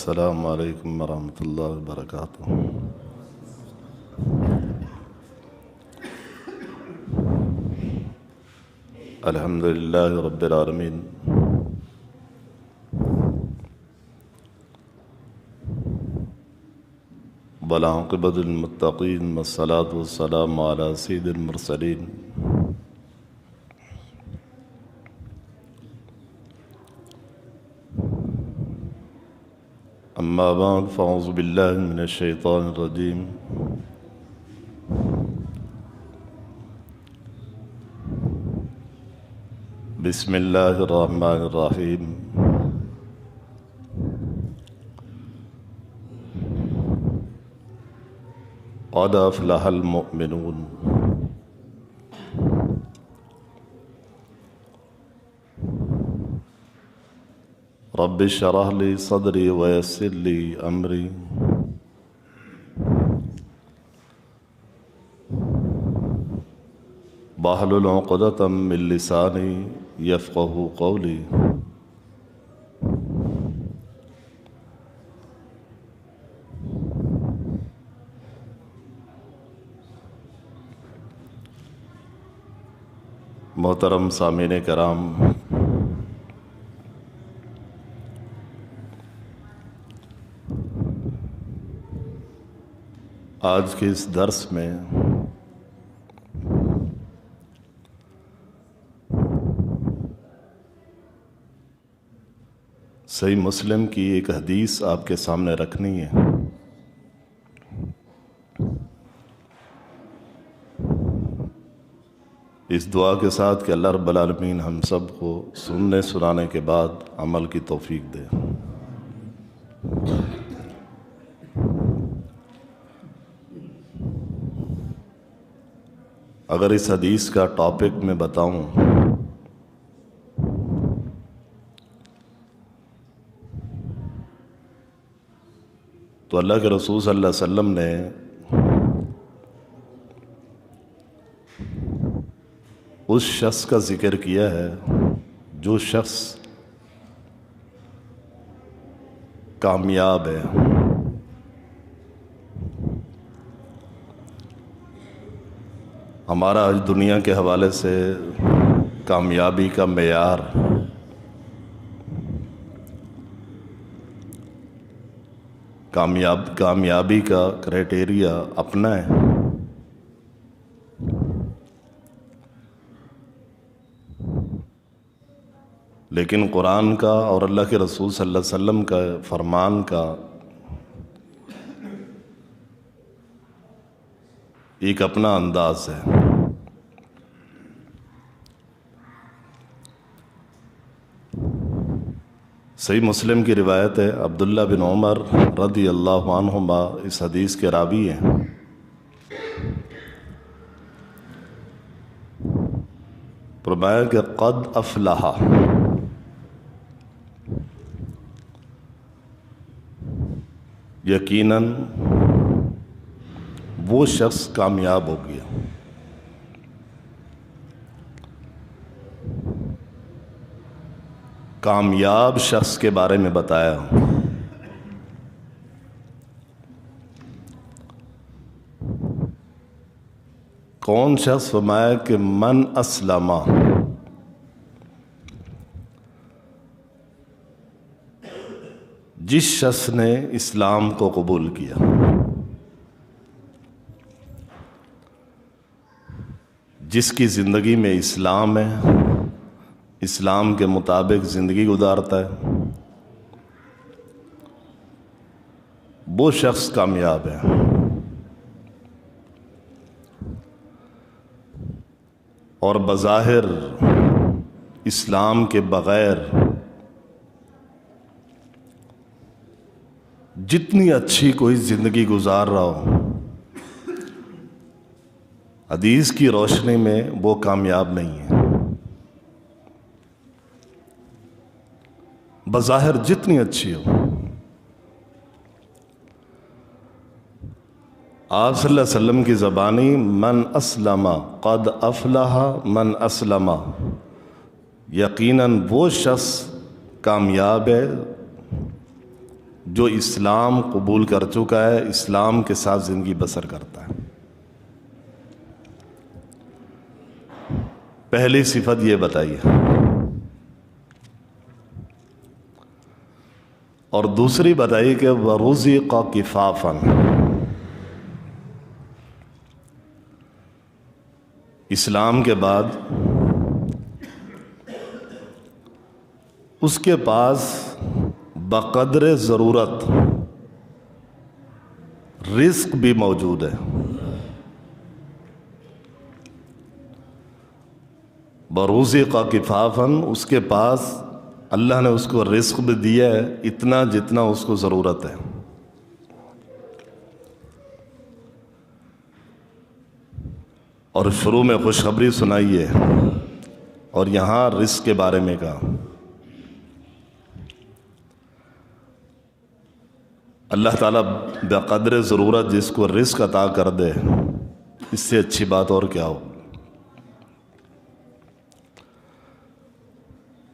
السلام علیکم ورحمۃ اللہ وبرکاتہ۔ الحمد للہ رب العالمین، والعاقبۃ للمتقین، والصلاۃ والسلام علی سید المرسلین۔ اما بعد فاعوذ باللہ من الشیطان الرجیم۔ بسم اللہ الرحمن الرحیم۔ قد افلح المؤمنون۔ رب اشرح لی صدری ویسر لی امری واحلل عقدۃ من لسانی یفقہوا قولی۔ محترم سامعین کرام، آج کے اس درس میں صحیح مسلم کی ایک حدیث آپ کے سامنے رکھنی ہے۔ اس دعا کے ساتھ کہ اللہ رب العالمین ہم سب کو سننے سنانے کے بعد عمل کی توفیق دے۔ اگر اس حدیث کا ٹاپک میں بتاؤں تو اللہ کے رسول صلی اللہ علیہ وسلم نے اس شخص کا ذکر کیا ہے جو شخص کامیاب ہے۔ ہمارا آج دنیا کے حوالے سے کامیابی کا معیار کامیابی کا کرائٹیریا اپنا ہے، لیکن قرآن کا اور اللہ کے رسول صلی اللہ علیہ وسلم کا فرمان کا ایک اپنا انداز ہے۔ صحیح مسلم کی روایت ہے، عبداللہ بن عمر رضی اللہ عنہما اس حدیث کے راوی ہیں۔ فرمایا کہ قد افلح، یقیناً وہ شخص کامیاب ہو گیا۔ کامیاب شخص کے بارے میں بتایا۔ کون شخص؟ فرمایا کہ من اسلم، جس شخص نے اسلام کو قبول کیا۔ جس کی زندگی میں اسلام ہے، اسلام کے مطابق زندگی گزارتا ہے، وہ شخص کامیاب ہے۔ اور بظاہر اسلام کے بغیر جتنی اچھی کوئی زندگی گزار رہا ہو، حدیث کی روشنی میں وہ کامیاب نہیں ہے۔ بظاہر جتنی اچھی ہو، آپ صلی اللہ علیہ وسلم کی زبانی من اسلم، قد افلح من اسلم، یقیناً وہ شخص کامیاب ہے جو اسلام قبول کر چکا ہے، اسلام کے ساتھ زندگی بسر کرتا ہے۔ پہلی صفت یہ بتائیے، اور دوسری بتائیے کہ وَرُزِقَ کِفَافًا، اسلام کے بعد اس کے پاس بقدر ضرورت رزق بھی موجود ہے۔ بروزق کفافاً، اس کے پاس اللہ نے اس کو رزق بھی دیا ہے اتنا جتنا اس کو ضرورت ہے۔ اور شروع میں خوشخبری سنائی ہے، اور یہاں رزق کے بارے میں کہا۔ اللہ تعالیٰ بقدر ضرورت جس کو رزق عطا کر دے، اس سے اچھی بات اور کیا ہو۔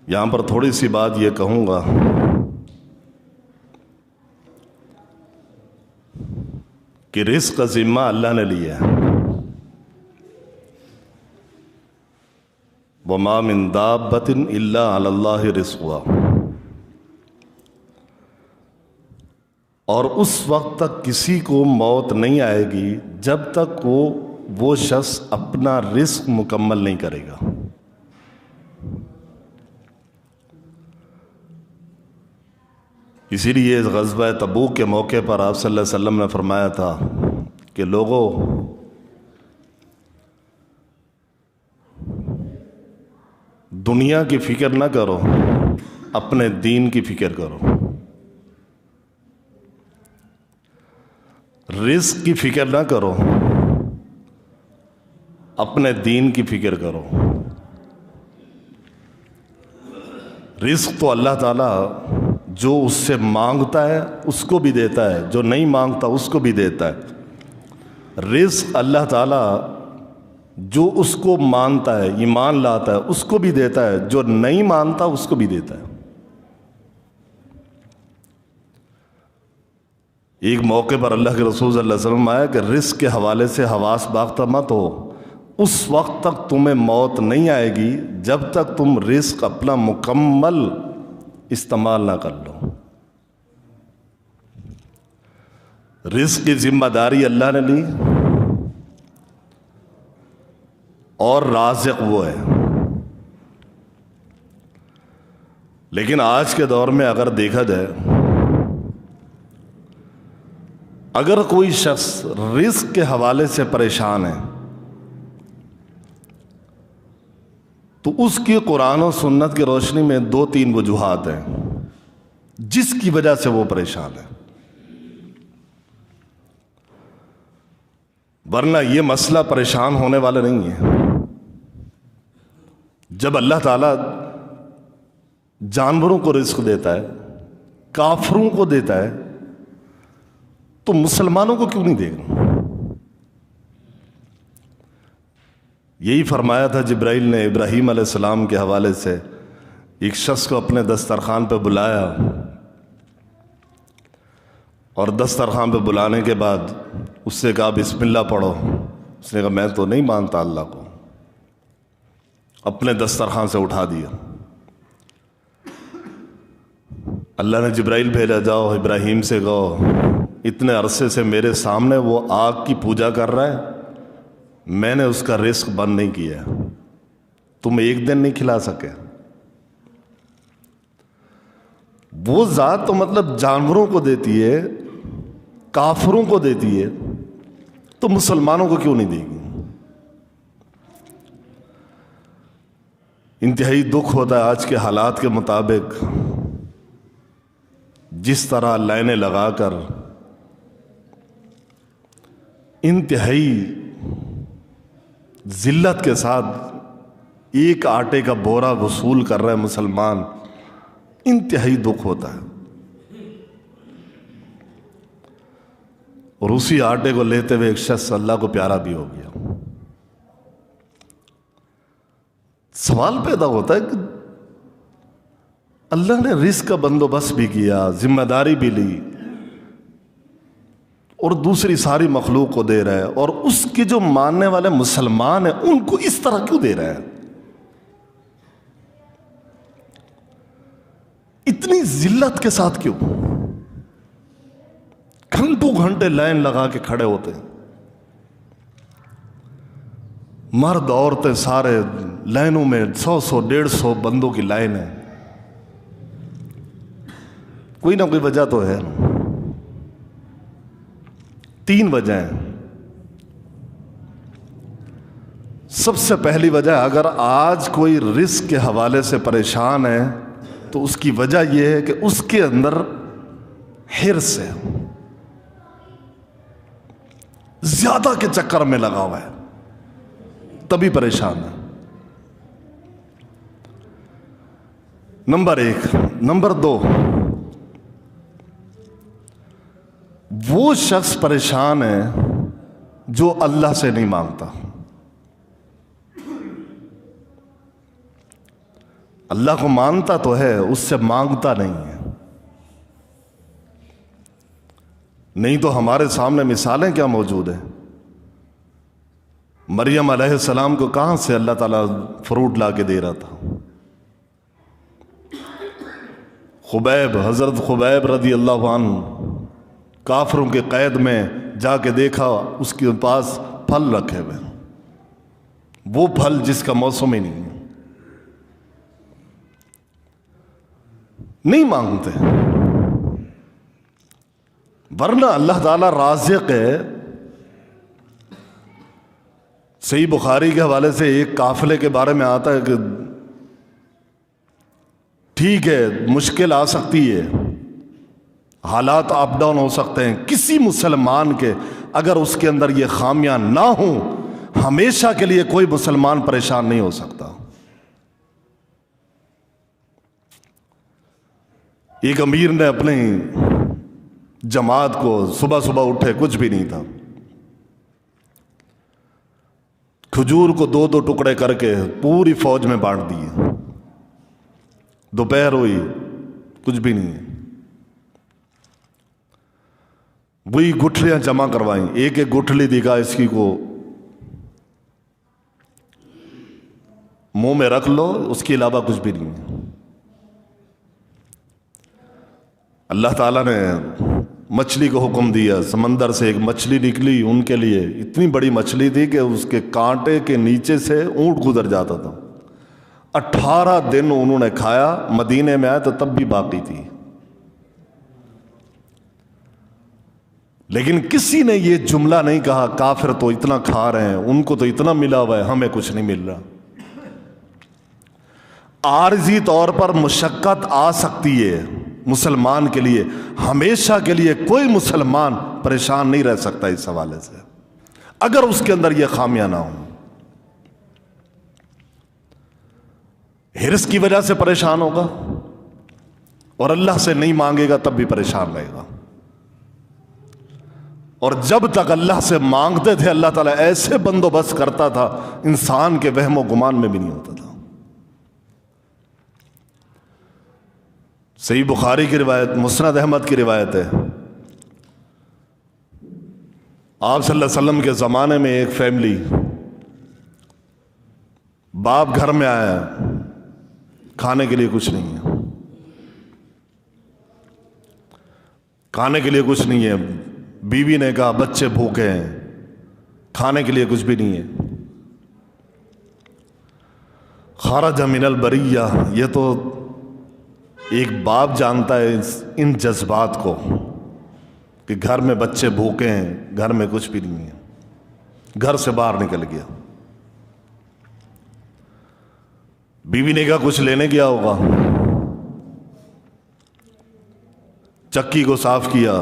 یہاں پر تھوڑی سی بات یہ کہوں گا کہ رزق کا ذمہ اللہ نے لیا ہے۔ وَمَا مِن دَابَّةٍ إِلَّا عَلَى اللَّهِ رِزْقُهَا، اور اس وقت تک کسی کو موت نہیں آئے گی جب تک وہ شخص اپنا رزق مکمل نہیں کرے گا۔ اسی لیے اس غزوہ تبوک کے موقع پر آپ صلی اللہ علیہ وسلم نے فرمایا تھا کہ لوگوں، دنیا کی فکر نہ کرو، اپنے دین کی فکر کرو۔ رزق کی فکر نہ کرو، اپنے دین کی فکر کرو۔ رزق تو اللہ تعالیٰ جو اس سے مانگتا ہے اس کو بھی دیتا ہے، جو نہیں مانگتا اس کو بھی دیتا ہے۔ رزق اللہ تعالیٰ جو اس کو مانتا ہے، ایمان لاتا ہے، اس کو بھی دیتا ہے، جو نہیں مانتا اس کو بھی دیتا ہے۔ ایک موقع پر اللہ کے رسول صلی اللہ علیہ وسلم آیا کہ رزق کے حوالے سے حواس باختہ مت ہو، اس وقت تک تمہیں موت نہیں آئے گی جب تک تم رزق اپنا مکمل استعمال نہ کر لو۔ رزق کی ذمہ داری اللہ نے لی، اور رازق وہ ہے۔ لیکن آج کے دور میں اگر دیکھا جائے، اگر کوئی شخص رزق کے حوالے سے پریشان ہے تو اس کی قرآن و سنت کی روشنی میں 2-3 وجوہات ہیں جس کی وجہ سے وہ پریشان ہے، ورنہ یہ مسئلہ پریشان ہونے والا نہیں ہے۔ جب اللہ تعالیٰ جانوروں کو رزق دیتا ہے، کافروں کو دیتا ہے، تو مسلمانوں کو کیوں نہیں دے گا؟ یہی فرمایا تھا جبرائیل نے ابراہیم علیہ السلام کے حوالے سے۔ ایک شخص کو اپنے دسترخوان پہ بلایا، اور دسترخوان پہ بلانے کے بعد اس سے کہا بسم اللہ پڑھو۔ اس نے کہا میں تو نہیں مانتا اللہ کو، اپنے دسترخوان سے اٹھا دیا۔ اللہ نے جبرائیل بھیجا، جاؤ ابراہیم سے کہو اتنے عرصے سے میرے سامنے وہ آگ کی پوجا کر رہا ہے، میں نے اس کا رزق بند نہیں کیا، تم ایک دن نہیں کھلا سکے۔ وہ ذات تو مطلب جانوروں کو دیتی ہے، کافروں کو دیتی ہے، تو مسلمانوں کو کیوں نہیں دے گی؟ انتہائی دکھ ہوتا ہے آج کے حالات کے مطابق، جس طرح لائنیں لگا کر انتہائی ذلت کے ساتھ ایک آٹے کا بورا وصول کر رہے مسلمان، انتہائی دکھ ہوتا ہے۔ اور اسی آٹے کو لیتے ہوئے ایک شخص اللہ کو پیارا بھی ہو گیا۔ سوال پیدا ہوتا ہے کہ اللہ نے رزق کا بندوبست بھی کیا، ذمہ داری بھی لی، اور دوسری ساری مخلوق کو دے رہا ہے، اور اس کے جو ماننے والے مسلمان ہیں ان کو اس طرح کیوں دے رہا ہے؟ اتنی ذلت کے ساتھ کیوں؟ گھنٹوں گھنٹے لائن لگا کے کھڑے ہوتے ہیں، مرد عورتیں سارے لائنوں میں، 100 150 بندوں کی لائن ہے۔ کوئی نہ کوئی وجہ تو ہے، 3 وجہ ہیں۔ سب سے پہلی وجہ، اگر آج کوئی رزق کے حوالے سے پریشان ہے تو اس کی وجہ یہ ہے کہ اس کے اندر حرص ہے، زیادہ کے چکر میں لگا ہوا ہے، تبھی پریشان ہے۔ نمبر 1۔ نمبر 2، وہ شخص پریشان ہے جو اللہ سے نہیں مانگتا۔ اللہ کو مانتا تو ہے، اس سے مانگتا نہیں ہے۔ نہیں تو ہمارے سامنے مثالیں کیا موجود ہیں؟ مریم علیہ السلام کو کہاں سے اللہ تعالیٰ فروٹ لا کے دے رہا تھا؟ خبیب، حضرت خبیب رضی اللہ عنہ کافروں کے قید میں جا کے دیکھا، اس کے پاس پھل رکھے ہوئے، وہ پھل جس کا موسم ہی نہیں ہے۔ نہیں مانگتے، ورنہ اللہ تعالیٰ رازق ہے۔ صحیح بخاری کے حوالے سے ایک قافلے کے بارے میں آتا ہے کہ ٹھیک ہے مشکل آ سکتی ہے، حالات اپ ڈاؤن ہو سکتے ہیں، کسی مسلمان کے اگر اس کے اندر یہ خامیاں نہ ہوں، ہمیشہ کے لیے کوئی مسلمان پریشان نہیں ہو سکتا۔ ایک امیر نے اپنی جماعت کو صبح صبح اٹھے، کچھ بھی نہیں تھا، کھجور کو 2 ٹکڑے کر کے پوری فوج میں بانٹ دیے۔ دوپہر ہوئی، کچھ بھی نہیں ہے، وہی گٹھلیاں جمع کروائیں، ایک ایک گٹھلی دکھا، اس کی کو منہ میں رکھ لو، اس کے علاوہ کچھ بھی نہیں ہے۔ اللہ تعالیٰ نے مچھلی کو حکم دیا، سمندر سے ایک مچھلی نکلی ان کے لیے، اتنی بڑی مچھلی تھی کہ اس کے کانٹے کے نیچے سے اونٹ گزر جاتا تھا۔ 18 دن انہوں نے کھایا، مدینے میں آئے تو تب بھی باقی تھی، لیکن کسی نے یہ جملہ نہیں کہا کافر تو اتنا کھا رہے ہیں، ان کو تو اتنا ملا ہوا ہے، ہمیں کچھ نہیں مل رہا۔ عارضی طور پر مشقت آ سکتی ہے مسلمان کے لیے، ہمیشہ کے لیے کوئی مسلمان پریشان نہیں رہ سکتا اس حوالے سے، اگر اس کے اندر یہ خامیاں نہ ہوں۔ حرص کی وجہ سے پریشان ہوگا، اور اللہ سے نہیں مانگے گا تب بھی پریشان رہے گا۔ اور جب تک اللہ سے مانگتے تھے اللہ تعالیٰ ایسے بندوبست کرتا تھا انسان کے وہم و گمان میں بھی نہیں ہوتا تھا۔ صحیح بخاری کی روایت، مسند احمد کی روایت ہے، آپ صلی اللہ علیہ وسلم کے زمانے میں ایک فیملی، باپ گھر میں آیا، کھانے کے لیے کچھ نہیں ہے، کھانے کے لیے کچھ نہیں ہے، بیوی نے کہا بچے بھوکے ہیں، کھانے کے لیے کچھ بھی نہیں ہے۔ خرج من البریہ، یہ تو ایک باپ جانتا ہے ان جذبات کو کہ گھر میں بچے بھوکے ہیں، گھر میں کچھ بھی نہیں ہے، گھر سے باہر نکل گیا۔ بیوی نے کہا کچھ لینے گیا ہوگا، چکی کو صاف کیا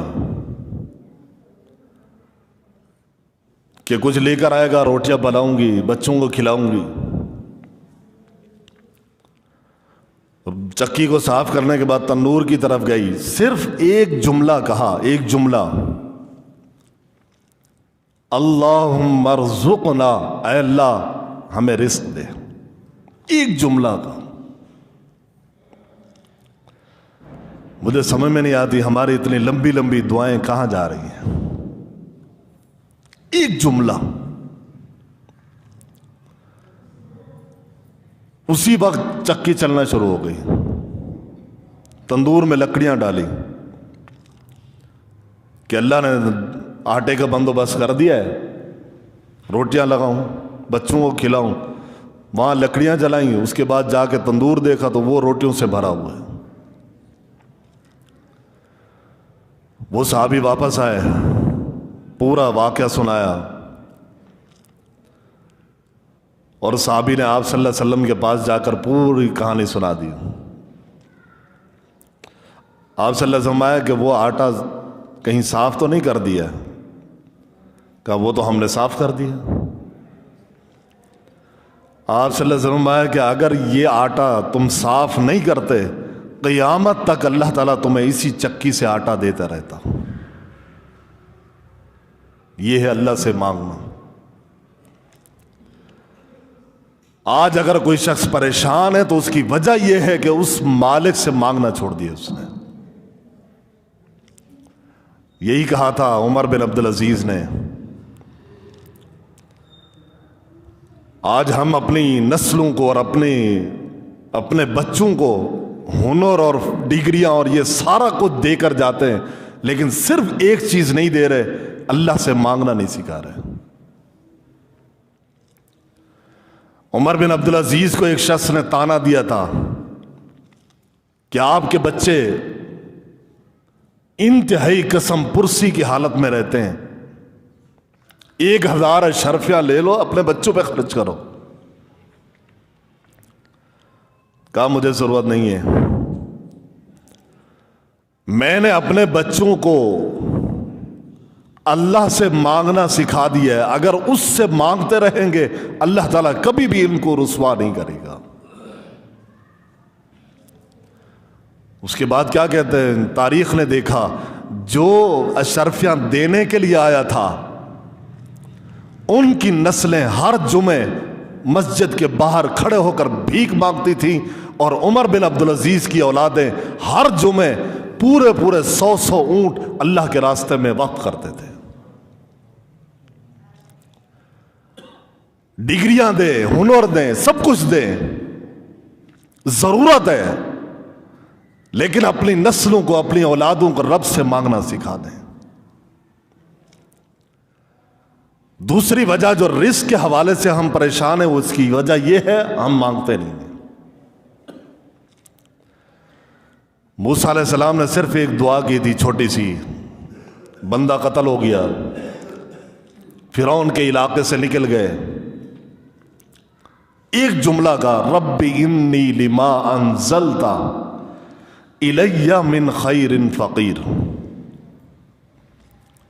کہ کچھ لے کر آئے گا، روٹیاں بناؤں گی، بچوں کو کھلاؤں گی۔ چکی کو صاف کرنے کے بعد تنور کی طرف گئی، صرف ایک جملہ کہا، ایک جملہ، اللہم ارزقنا، اے اللہ ہمیں رزق دے، ایک جملہ کا۔ مجھے سمجھ میں نہیں آتی ہماری اتنی لمبی لمبی دعائیں کہاں جا رہی ہیں. ایک جملہ اسی وقت چکی چلنا شروع ہو گئی. تندور میں لکڑیاں ڈالی کہ اللہ نے آٹے کا بندوبست کر دیا ہے, روٹیاں لگاؤں, بچوں کو کھلاؤں. وہاں لکڑیاں جلائیں, اس کے بعد جا کے تندور دیکھا تو وہ روٹیوں سے بھرا ہوا ہے. وہ صحابی واپس آئے, پورا واقعہ سنایا, اور صحابی نے آپ صلی اللہ علیہ وسلم کے پاس جا کر پوری کہانی سنا دی. آپ صلی اللہ علیہ وسلم آیا کہ وہ آٹا کہیں صاف تو نہیں کر دیا؟ کہا وہ تو ہم نے صاف کر دیا. آپ صلی اللہ علیہ وسلم آیا کہ اگر یہ آٹا تم صاف نہیں کرتے, قیامت تک اللہ تعالیٰ تمہیں اسی چکی سے آٹا دیتا رہتا. یہ ہے اللہ سے مانگنا. آج اگر کوئی شخص پریشان ہے تو اس کی وجہ یہ ہے کہ اس مالک سے مانگنا چھوڑ دیا اس نے. یہی کہا تھا عمر بن عبدالعزیز نے. آج ہم اپنی نسلوں کو اور اپنے بچوں کو ہنر اور ڈگریاں اور یہ سارا کچھ دے کر جاتے ہیں, لیکن صرف ایک چیز نہیں دے رہے, اللہ سے مانگنا نہیں سکھا رہے. عمر بن عبدالعزیز کو ایک شخص نے تانا دیا تھا کہ آپ کے بچے انتہائی قسم پرسی کی حالت میں رہتے ہیں, 1000 اشرفیاں لے لو, اپنے بچوں پہ خرچ کرو. کہا مجھے ضرورت نہیں ہے, میں نے اپنے بچوں کو اللہ سے مانگنا سکھا دیا ہے, اگر اس سے مانگتے رہیں گے اللہ تعالیٰ کبھی بھی ان کو رسوا نہیں کرے گا. اس کے بعد کیا کہتے ہیں, تاریخ نے دیکھا جو اشرفیاں دینے کے لیے آیا تھا ان کی نسلیں ہر جمعے مسجد کے باہر کھڑے ہو کر بھیک مانگتی تھیں, اور عمر بن عبدالعزیز کی اولادیں ہر جمعے پورے 100 اونٹ اللہ کے راستے میں وقف کرتے تھے. ڈگریاں دیں, ہنر دیں, سب کچھ دیں, ضرورت ہے, لیکن اپنی نسلوں کو, اپنی اولادوں کو رب سے مانگنا سکھا دیں. دوسری وجہ جو رزق کے حوالے سے ہم پریشان ہیں, اس کی وجہ یہ ہے ہم مانگتے نہیں ہیں. موسیٰ علیہ السلام نے صرف ایک دعا کی تھی چھوٹی سی, بندہ قتل ہو گیا, فرعون کے علاقے سے نکل گئے, ایک جملہ کا رب انی لما انزلت الی من خیر فقیر,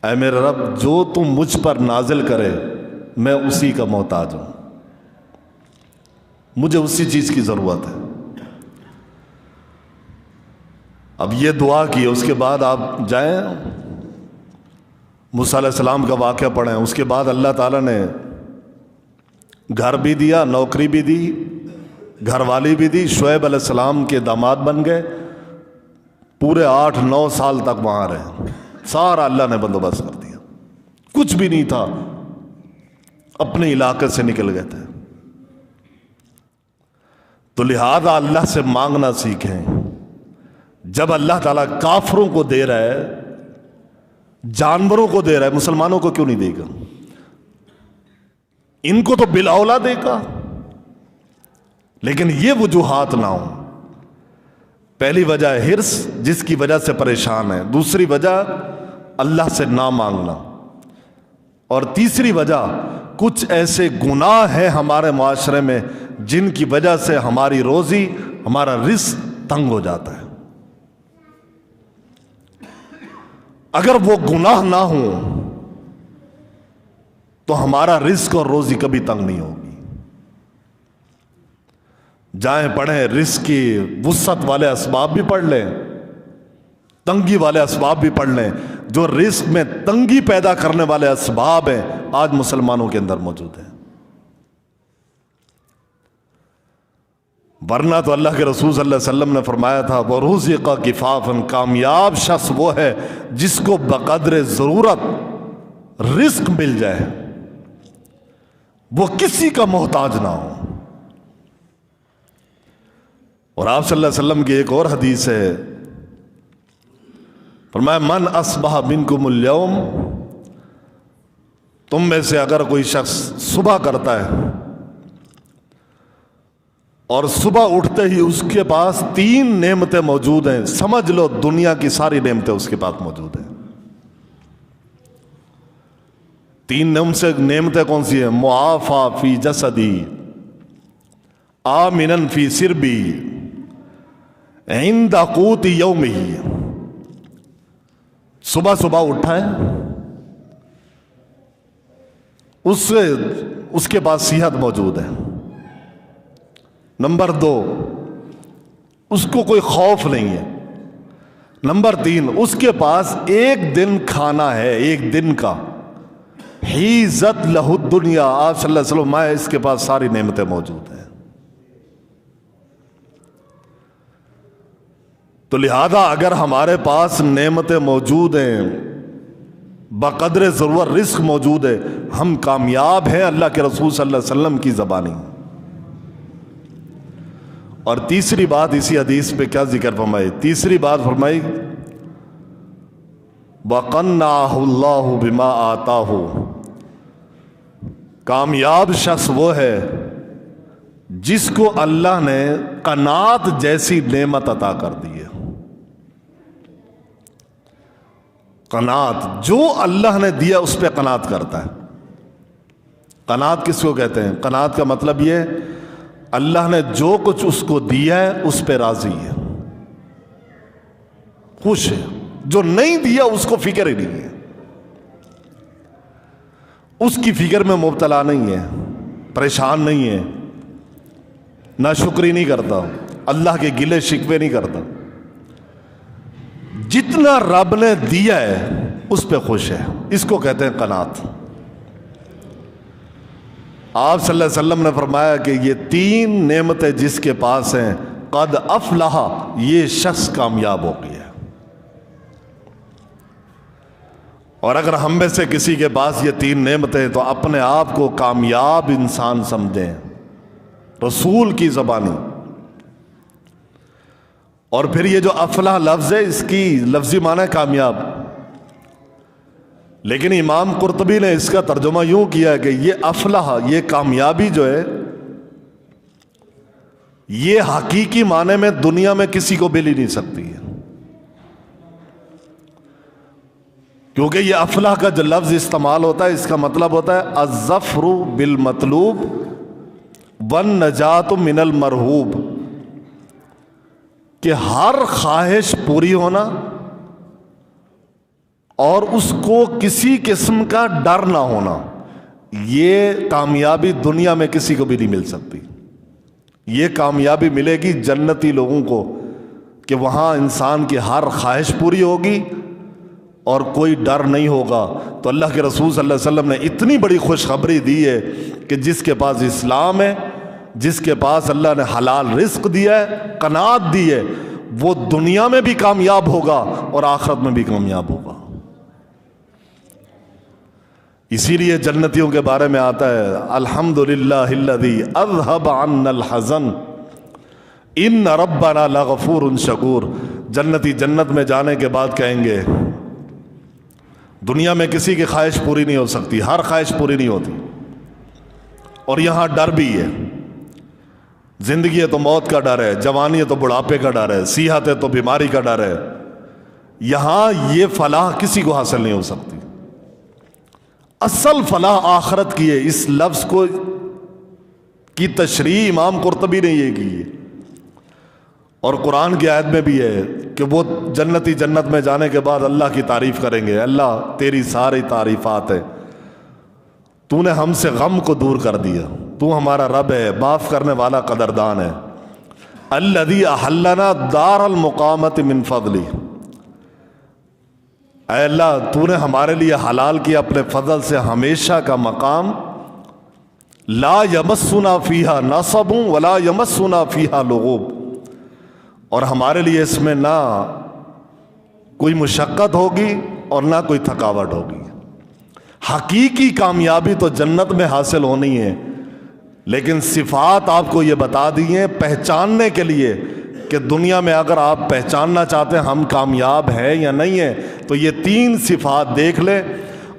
اے میرے رب جو تم مجھ پر نازل کرے میں اسی کا محتاج ہوں, مجھے اسی چیز کی ضرورت ہے. اب یہ دعا کی, اس کے بعد آپ جائیں موسیٰ علیہ السلام کا واقعہ پڑھیں. اس کے بعد اللہ تعالیٰ نے گھر بھی دیا, نوکری بھی دی, گھر والی بھی دی. شعیب علیہ السلام کے داماد بن گئے, پورے 8-9 سال تک وہاں رہے. سارا اللہ نے بندوبست کر دیا, کچھ بھی نہیں تھا, اپنے علاقے سے نکل گئے تھے. تو لہذا اللہ سے مانگنا سیکھیں. جب اللہ تعالیٰ کافروں کو دے رہا ہے, جانوروں کو دے رہا ہے, مسلمانوں کو کیوں نہیں دے گا؟ ان کو تو بالاولا دے گا. لیکن یہ وجوہات نہ ہوں. پہلی وجہ ہے حرص, جس کی وجہ سے پریشان ہے. دوسری وجہ اللہ سے نہ مانگنا. اور تیسری وجہ کچھ ایسے گناہ ہیں ہمارے معاشرے میں جن کی وجہ سے ہماری روزی, ہمارا رزق تنگ ہو جاتا ہے. اگر وہ گناہ نہ ہوں تو ہمارا رزق اور روزی کبھی تنگ نہیں ہوگی. جائیں پڑھیں, رزق کی وسعت والے اسباب بھی پڑھ لیں, تنگی والے اسباب بھی پڑھ لیں. جو رزق میں تنگی پیدا کرنے والے اسباب ہیں آج مسلمانوں کے اندر موجود ہیں. ورنہ تو اللہ کے رسول صلی اللہ علیہ وسلم نے فرمایا تھا وَرُزِقَ کِفَافًا، کامیاب شخص وہ ہے جس کو بقدر ضرورت رزق مل جائے، وہ کسی کا محتاج نہ ہو۔ اور آپ صلی اللہ علیہ وسلم کی ایک اور حدیث ہے، فرمایا من اصبح منکم اليوم، تم میں سے اگر کوئی شخص صبح کرتا ہے اور صبح اٹھتے ہی اس کے پاس 3 نعمتیں موجود ہیں، سمجھ لو دنیا کی ساری نعمتیں اس کے پاس موجود ہیں۔ 3 نعمتیں کون سی ہیں؟ معافی فی جسدی، آمنا فی سربی، عند قوت یومہ۔ صبح اٹھا ہے، اس کے پاس صحت موجود ہے۔ نمبر 2، اس کو کوئی خوف نہیں ہے۔ نمبر 3، اس کے پاس 1 دن کھانا ہے، 1 دن کا۔ حیزت لہ الدنیا، آپ صلی اللہ علیہ وسلم اس کے پاس ساری نعمتیں موجود ہیں۔ تو لہذا اگر ہمارے پاس نعمتیں موجود ہیں، بقدر ضرورت رزق موجود ہے، ہم کامیاب ہیں اللہ کے رسول صلی اللہ علیہ وسلم کی زبانی۔ اور تیسری بات اسی حدیث پہ کیا ذکر فرمائی؟ تیسری بات فرمائی وَقَنَّعَهُ اللَّهُ بِمَا آتَاهُ، کامیاب شخص وہ ہے جس کو اللہ نے قناعت جیسی نعمت عطا کر دی ہے۔ قناعت، جو اللہ نے دیا اس پہ قناعت کرتا ہے۔ قناعت کس کو کہتے ہیں؟ قناعت کا مطلب یہ اللہ نے جو کچھ اس کو دیا ہے اس پہ راضی ہے، خوش ہے۔ جو نہیں دیا اس کو فکر ہی نہیں ہے، اس کی فکر میں مبتلا نہیں ہے، پریشان نہیں ہے، ناشکری نہیں کرتا، اللہ کے گلے شکوے نہیں کرتا۔ جتنا رب نے دیا ہے اس پہ خوش ہے، اس کو کہتے ہیں قناعت۔ آپ صلی اللہ علیہ وسلم نے فرمایا کہ یہ 3 نعمتیں جس کے پاس ہیں قد افلح، یہ شخص کامیاب ہو گیا۔ اور اگر ہم میں سے کسی کے پاس یہ 3 نعمتیں تو اپنے آپ کو کامیاب انسان سمجھیں، رسول کی زبانی۔ اور پھر یہ جو افلاح لفظ ہے اس کی لفظی معنی ہے کامیاب، لیکن امام قرطبی نے اس کا ترجمہ یوں کیا کہ یہ افلاح، یہ کامیابی جو ہے یہ حقیقی معنی میں دنیا میں کسی کو مل ہی نہیں سکتی ہے، کیونکہ یہ افلاح کا جو لفظ استعمال ہوتا ہے اس کا مطلب ہوتا ہے الظفر بالمطلوب والنجات من المرہوب، کہ ہر خواہش پوری ہونا اور اس کو کسی قسم کا ڈر نہ ہونا، یہ کامیابی دنیا میں کسی کو بھی نہیں مل سکتی۔ یہ کامیابی ملے گی جنتی لوگوں کو کہ وہاں انسان کی ہر خواہش پوری ہوگی اور کوئی ڈر نہیں ہوگا۔ تو اللہ کے رسول صلی اللہ علیہ وسلم نے اتنی بڑی خوشخبری دی ہے کہ جس کے پاس اسلام ہے، جس کے پاس اللہ نے حلال رزق دیا ہے، قناعت دی ہے، وہ دنیا میں بھی کامیاب ہوگا اور آخرت میں بھی کامیاب ہوگا۔ اسی لیے جنتیوں کے بارے میں آتا ہے الحمدللہ الذی اذھب عنا الحزن ان ربنا لغفور شکور۔ جنتی جنت میں جانے کے بعد کہیں گے دنیا میں کسی کی خواہش پوری نہیں ہو سکتی، ہر خواہش پوری نہیں ہوتی، اور یہاں ڈر بھی ہے۔ زندگی ہے تو موت کا ڈر ہے، جوانی ہے تو بڑھاپے کا ڈر ہے، صحت ہے تو بیماری کا ڈر ہے۔ یہاں یہ فلاح کسی کو حاصل نہیں ہو سکتی۔ اصل فلاح آخرت کی ہے۔ اس لفظ کو کی تشریح امام قرطبی نے یہ کی ہے، اور قرآن کی آیت میں بھی ہے کہ وہ جنتی جنت میں جانے کے بعد اللہ کی تعریف کریں گے، اللہ تیری ساری تعریفات ہے، تو نے ہم سے غم کو دور کر دیا، تو ہمارا رب ہے، معاف کرنے والا قدردان ہے۔ الذی احلنا دار المقامت من فضلی، اے اللہ تو نے ہمارے لیے حلال کیا اپنے فضل سے ہمیشہ کا مقام لا یمسنا فیہا نصب ولا یمسنا فیہا لغوب، اور ہمارے لیے اس میں نہ کوئی مشقت ہوگی اور نہ کوئی تھکاوٹ ہوگی۔ حقیقی کامیابی تو جنت میں حاصل ہونی ہے، لیکن صفات آپ کو یہ بتا دی ہیں پہچاننے کے لیے کہ دنیا میں اگر آپ پہچاننا چاہتے ہیں ہم کامیاب ہیں یا نہیں ہیں تو یہ 3 صفات دیکھ لیں،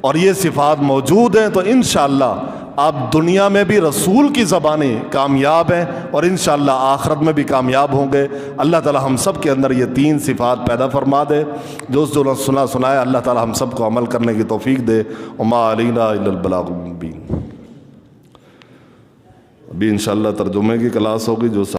اور یہ صفات موجود ہیں تو انشاءاللہ آپ دنیا میں بھی رسول کی زبانیں کامیاب ہیں اور انشاءاللہ آخرت میں بھی کامیاب ہوں گے۔ اللہ تعالی ہم سب کے اندر یہ 3 صفات پیدا فرما دے۔ جو سنایا اللہ تعالی ہم سب کو عمل کرنے کی توفیق دے۔ وما علینا الا البلاغ المبین۔ ابھی انشاءاللہ ترجمے کی کلاس ہوگی جو